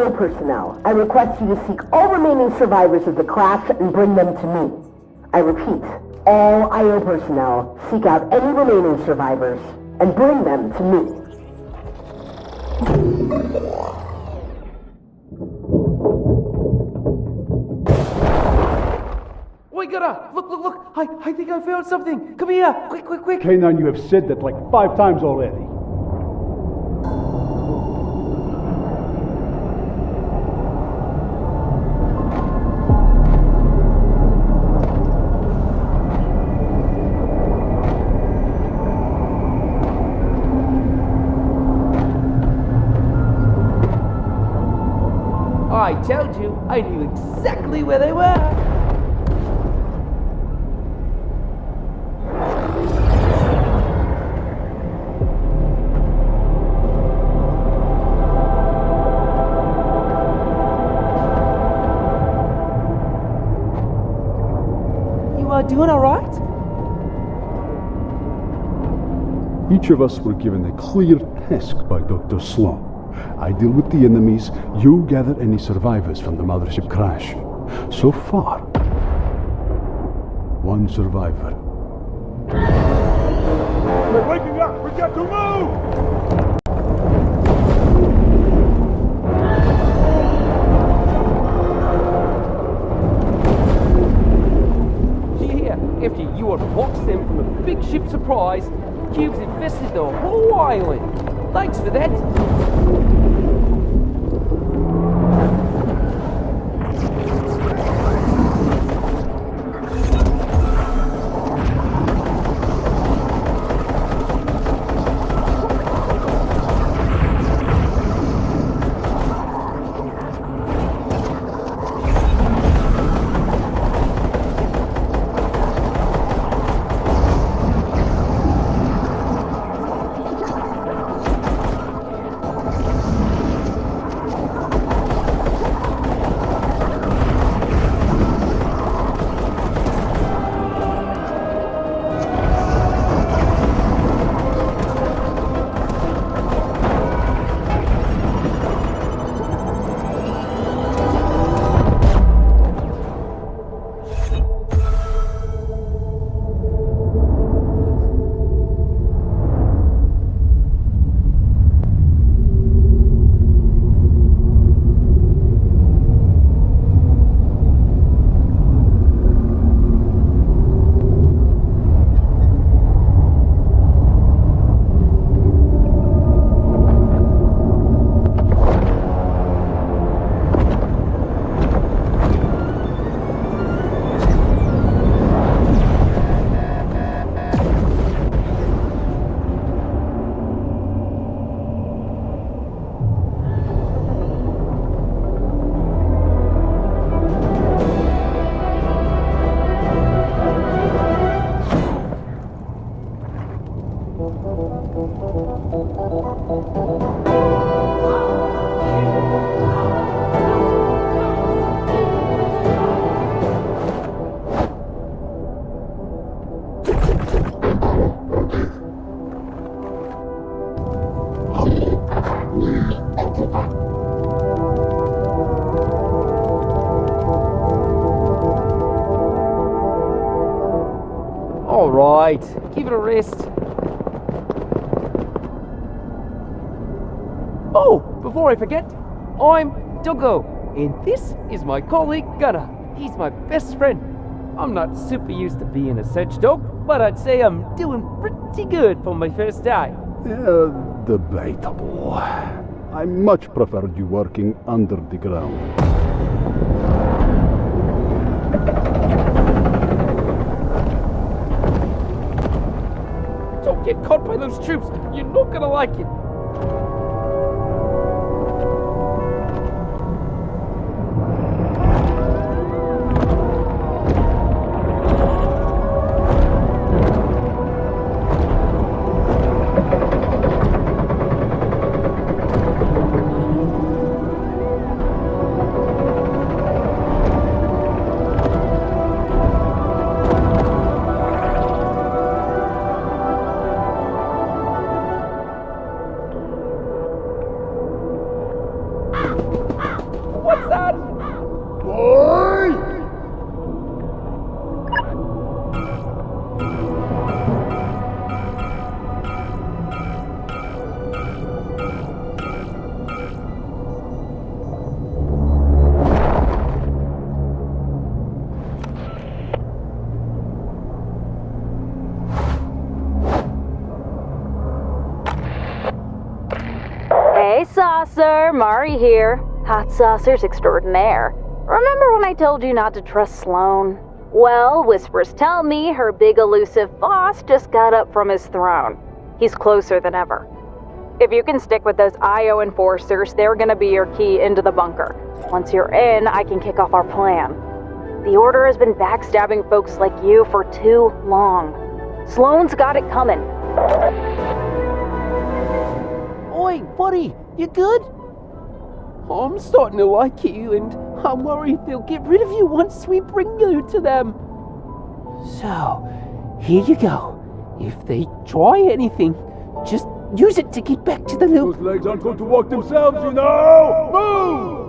IO personnel, I request you to seek all remaining survivors of the crash and bring them to me. I repeat, all IO personnel, seek out any remaining survivors and bring them to me. Oi, Gunnar! Look! I think I found something! Come here! Quick! K9, you have said that like 5 times already. I told you, I knew exactly where they were! Doing all right? Each of us were given a clear task by Dr. Sloan. I deal with the enemies, you gather any survivors from the mothership crash. So far, 1 survivor. We're waking up! We've got to move! After you unboxed them from a big ship surprise, cubes infested the whole island. Thanks for that. Alright, give it a rest. Oh, before I forget, I'm Doggo, and this is my colleague Gunnar. He's my best friend. I'm not super used to being a search dog, but I'd say I'm doing pretty good for my first day. Debatable. I much preferred you working under the ground. Don't get caught by those troops. You're not gonna like it. saucer, Mari here. Hot saucers extraordinaire. Remember when I told you not to trust Sloane? Well, whispers tell me her big elusive boss just got up from his throne. He's closer than ever. If you can stick with those IO enforcers, they're gonna be your key into the bunker. Once you're in, I can kick off our plan. The Order has been backstabbing folks like you for too long. Sloane's got it coming. Oi, buddy, you good? I'm starting to like you, and I'm worried they'll get rid of you once we bring you to them. So, here you go. If they try anything, just use it to get back to the loop. Those legs aren't going to walk themselves, you know! Move!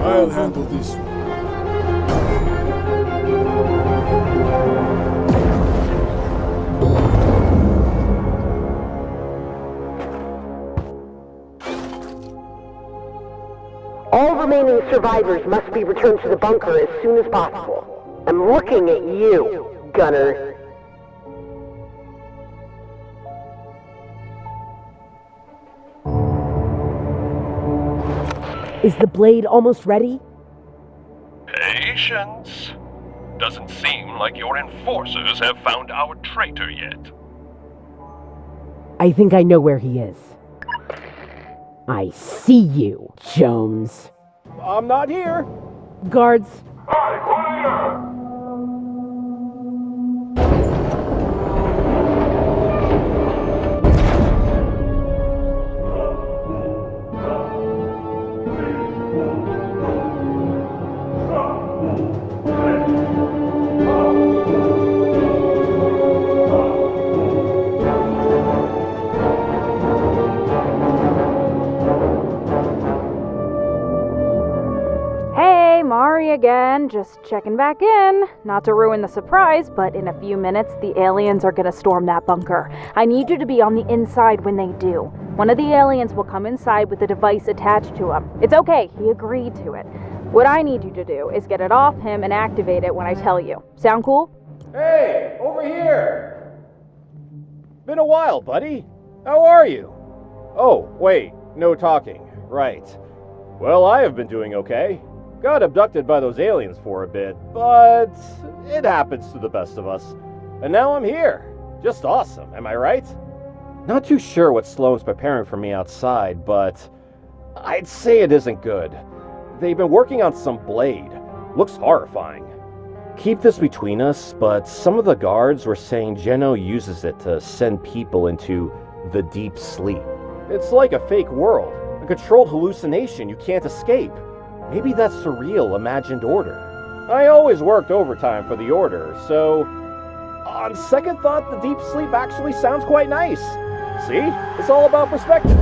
I'll handle this one. All remaining survivors must be returned to the bunker as soon as possible. I'm looking at you, Gunner. Is the blade almost ready? Patience. Doesn't seem like your enforcers have found our traitor yet. I think I know where he is. I see you, Jones. I'm not here. Guards. Mari again, just checking back in. Not to ruin the surprise, but in a few minutes, the aliens are gonna storm that bunker. I need you to be on the inside when they do. One of the aliens will come inside with a device attached to him. It's okay, he agreed to it. What I need you to do is get it off him and activate it when I tell you. Sound cool? Hey, over here! Been a while, buddy. How are you? Oh, wait, no talking. Right. Well, I have been doing okay. Got abducted by those aliens for a bit, but it happens to the best of us. And now I'm here. Just awesome, am I right? Not too sure what Sloane's preparing for me outside, but I'd say it isn't good. They've been working on some blade. Looks horrifying. Keep this between us, but some of the guards were saying Geno uses it to send people into the deep sleep. It's like a fake world, a controlled hallucination you can't escape. Maybe that's the real imagined order. I always worked overtime for the Order, so on second thought, the deep sleep actually sounds quite nice. See? It's all about perspective.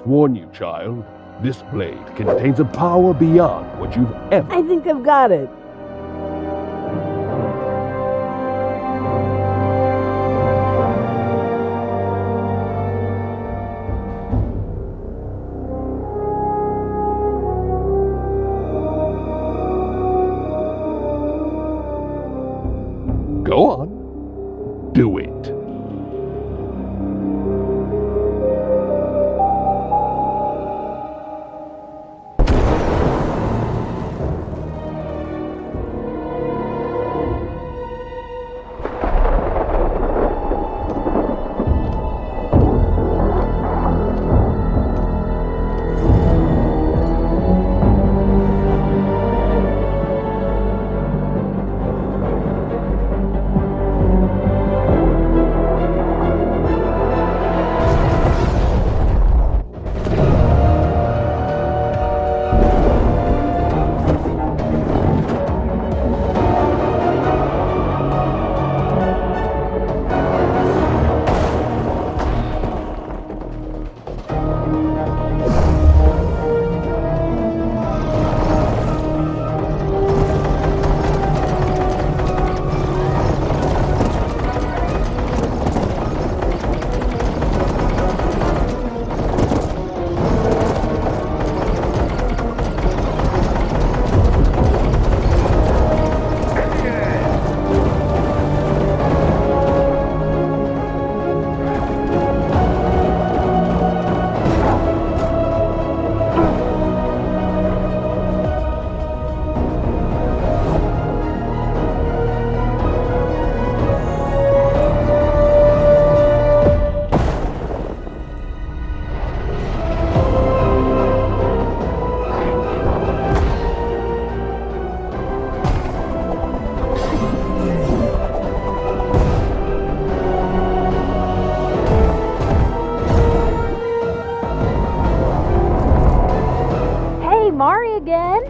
warn you, child. This blade contains a power beyond what you've ever... I think I've got it. Go on. Do it.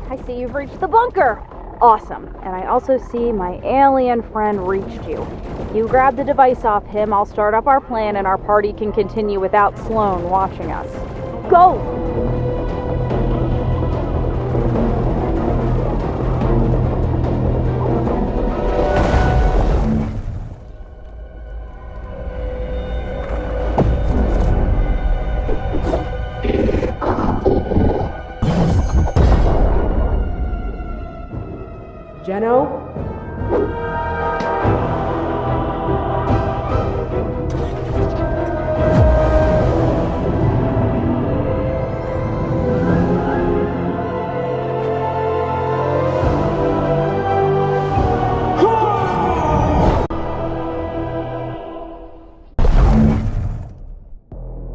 I see you've reached the bunker. Awesome. And I also see my alien friend reached you. You grab the device off him, I'll start up our plan, and our party can continue without Sloan watching us. Go! Jeno?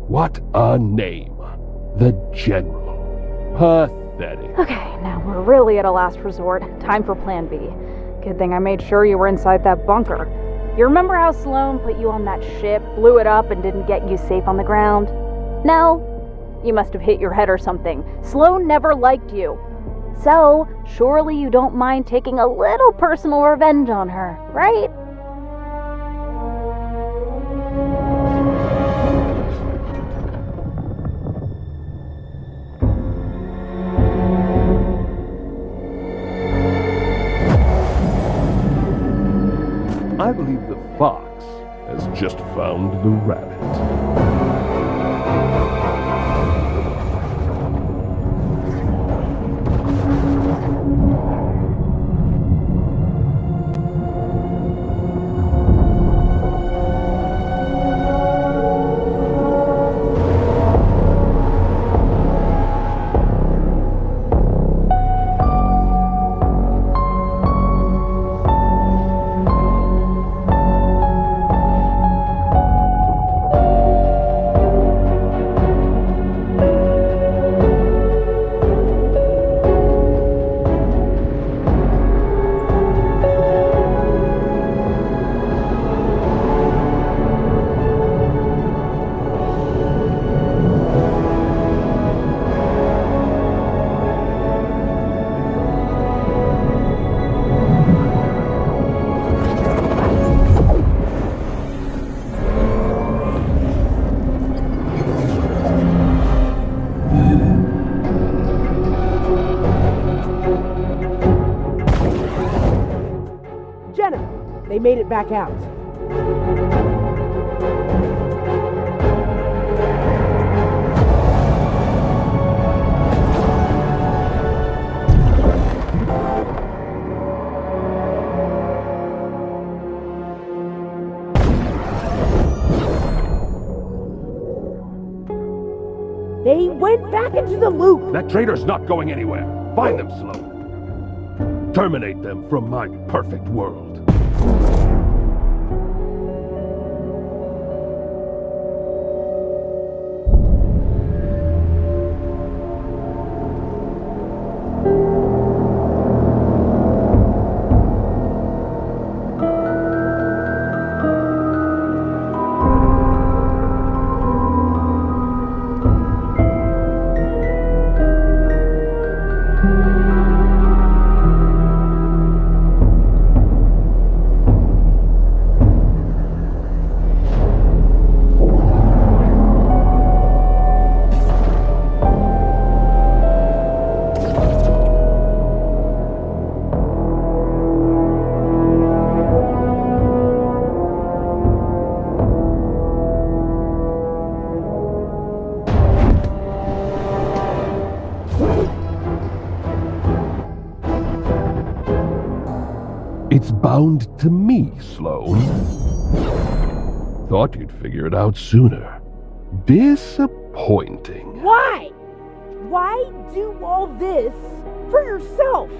What a name. The General. Pathetic. Okay, now we're really at a last resort. Time for plan B. Good thing I made sure you were inside that bunker. You remember how Sloan put you on that ship, blew it up, and didn't get you safe on the ground? No? You must have hit your head or something. Sloan never liked you. So, surely you don't mind taking a little personal revenge on her, right? I believe the fox has just found the rabbit. They made it back out. They went back into the loop. That traitor's not going anywhere. Find them, Sloan. Terminate them from my perfect world. It's bound to me, Sloan. Thought you'd figure it out sooner. Disappointing. Why? Why do all this for yourself?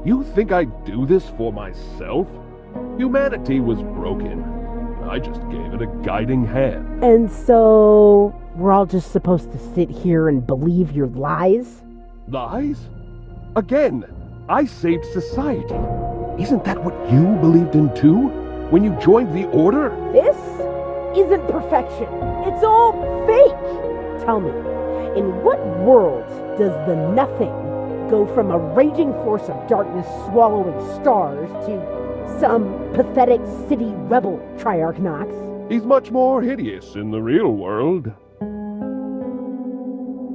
You think I do this for myself? Humanity was broken. I just gave it a guiding hand. And so we're all just supposed to sit here and believe your lies? Lies? Again, I saved society. Isn't that what you believed in too? When you joined the Order? This isn't perfection. It's all fake. Tell me, in what world does the nothing go from a raging force of darkness swallowing stars to some pathetic city rebel, Triarch Nox? He's much more hideous in the real world.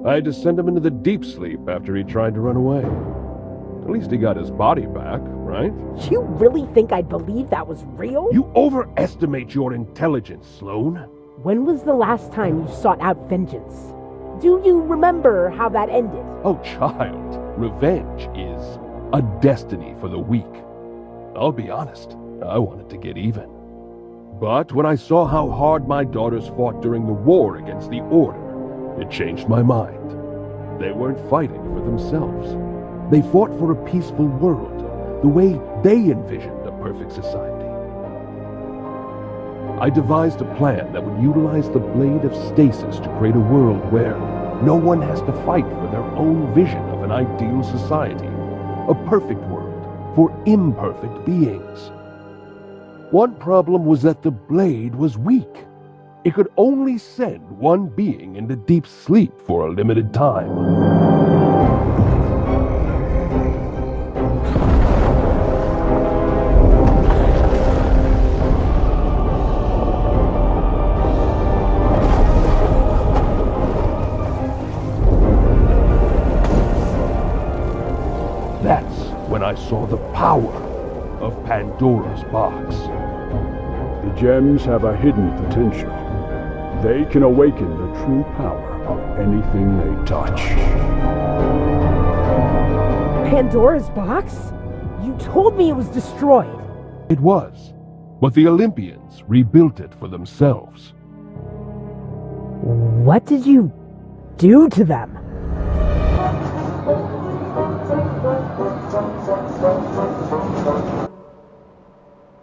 I had to send him into the deep sleep after he tried to run away. At least he got his body back, right? You really think I'd believe that was real? You overestimate your intelligence, Sloan. When was the last time you sought out vengeance? Do you remember how that ended? Oh, child, revenge is a destiny for the weak. I'll be honest, I wanted to get even. But when I saw how hard my daughters fought during the war against the Order, it changed my mind. They weren't fighting for themselves. They fought for a peaceful world, the way they envisioned a perfect society. I devised a plan that would utilize the blade of stasis to create a world where no one has to fight for their own vision of an ideal society, a perfect world for imperfect beings. One problem was that the blade was weak. It could only send one being into deep sleep for a limited time. When I saw the power of Pandora's box. The gems have a hidden potential. They can awaken the true power of anything they touch. Pandora's box? You told me it was destroyed. It was, but the Olympians rebuilt it for themselves. What did you do to them?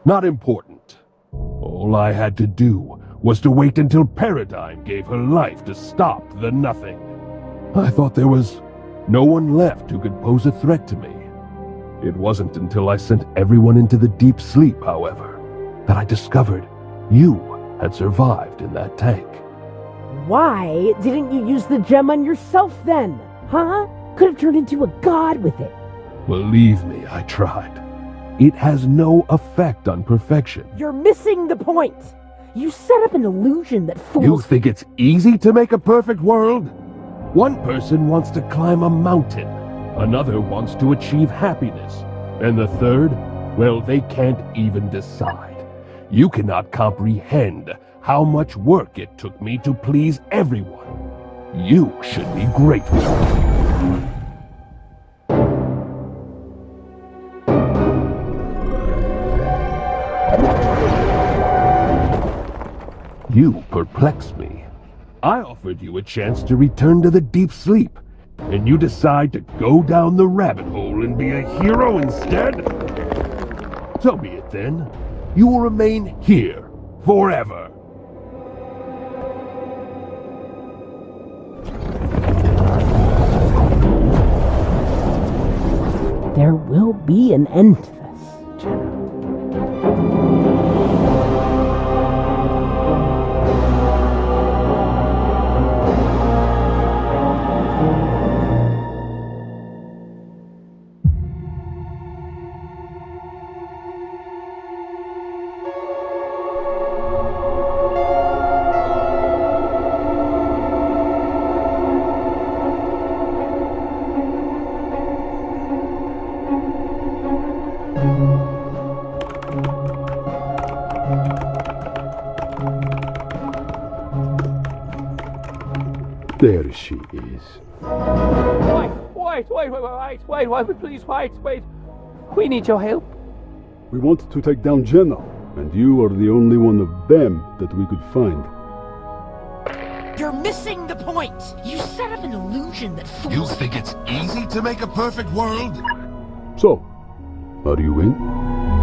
Not important. All I had to do was to wait until Paradigm gave her life to stop the Nothing. I thought there was no one left who could pose a threat to me. It wasn't until I sent everyone into the deep sleep, however, that I discovered you had survived in that tank. Why didn't you use the gem on yourself then? Huh? Could have turned into a god with it. Believe me, I tried. It has no effect on perfection. You're missing the point. You set up an illusion that fools... You think it's easy to make a perfect world? One person wants to climb a mountain. Another wants to achieve happiness. And the third Well, they can't even decide. You cannot comprehend how much work it took me to please everyone. You should be grateful. You perplex me. I offered you a chance to return to the deep sleep, and you decide to go down the rabbit hole and be a hero instead? So be it then. You will remain here forever. There will be an end to this, Jenna. There she is. Wait, please, wait. We need your help. We wanted to take down Jenna, and you are the only one of them that we could find. You're missing the point! You set up an illusion that fools... You think it's easy to make a perfect world? So, are you in?